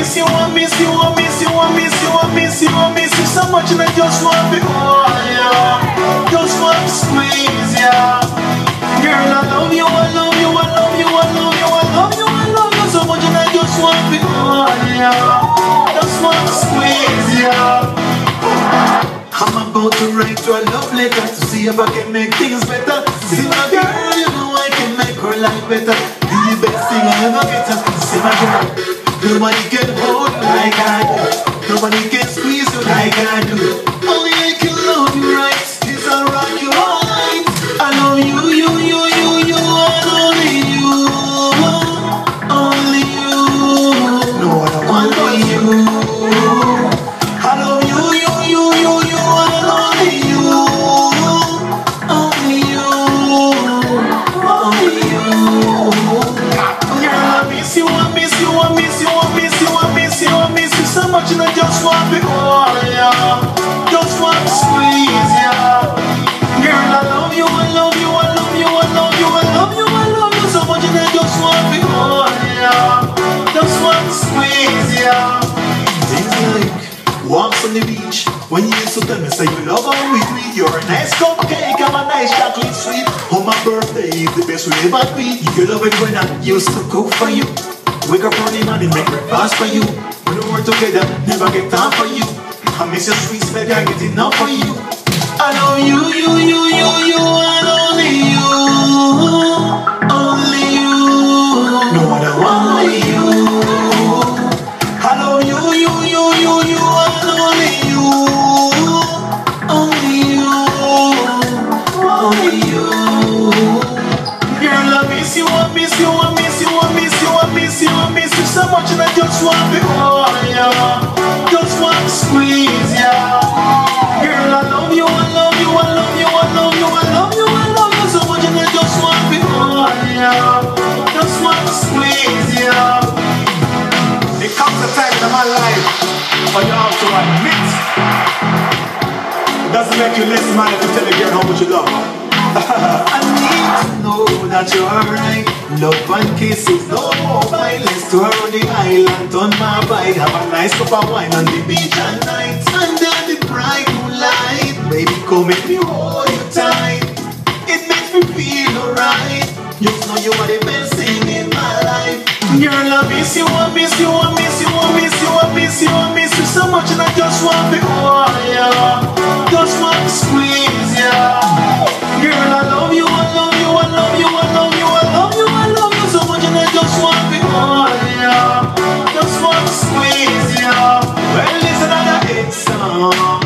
miss you, I miss you, I miss you, I miss you, I miss you, I miss you so much, and I just want to hold ya, just want to squeeze ya. Girl, I love you, I love you, I love you, I love you, I love you, I love you so much, and I just want to hold ya, just want to squeeze ya. I'm about to write you a love letter to see if I can make things better. See my girl, you know I can make her life better. The best thing I ever get her. See my girl, nobody can hold you like I do. Nobody can squeeze you like I do. Only I can love you right. It's a rock you all night. I love you, you, you, you, you, and only you. Only you. No other one but you. I love you, you, you, you, you, and only you. Only you. Only you. Girl, I miss you, I miss you, I miss you, I miss you, I miss you, I miss you so much, and I just want to hold ya, just want to squeeze ya. Girl, I love you, I love you, I love you, I love you, I love you, I love you so much, and I just want to hold ya, just want to squeeze ya. Things like walks on the beach, when you used to tell me say you love how we do it. You're a nice cupcake, I'm a nice chocolate sweet. On my birthday is the best way ever be. You love it when I used to cook for you. Wake up early morning, make breakfast for you. When we work together, never get time for you. I miss your sweets, baby, I get enough for you. I love you, you, you, you, you, and only you. Only you. No other one but you. I love you, you, you, you, you, and only you. Only you. Only you. Girl, I miss you, I miss you, I miss you, I miss you, I miss you, I miss you so much, and I just want to hold ya, just want to squeeze ya. Girl, I love you, I love you, I love you, I love you, I love you, I love you so much, and I just want to hold ya, just want to squeeze ya. It comes a time in my life for you all to admit. It doesn't make you less man if you tell a girl how much you love her. I need to know that you're right. Love and kisses, no more violence. To around the island, on my bike. Have a nice cup of wine on the beach at night. Under the bright moonlight. Baby, come make me hold you tight. It makes me feel alright. You know you are the best thing in my life. Girl, I miss you, I miss you, I miss you, I miss you, I miss you, I miss you so much, and I just want to hold ya, just want to squeeze ya. Girl, I love you, I love you, I love you, I love you, I love you, I love you so much, and I just want to hold ya, just want to squeeze ya. Well, listen to that hit song.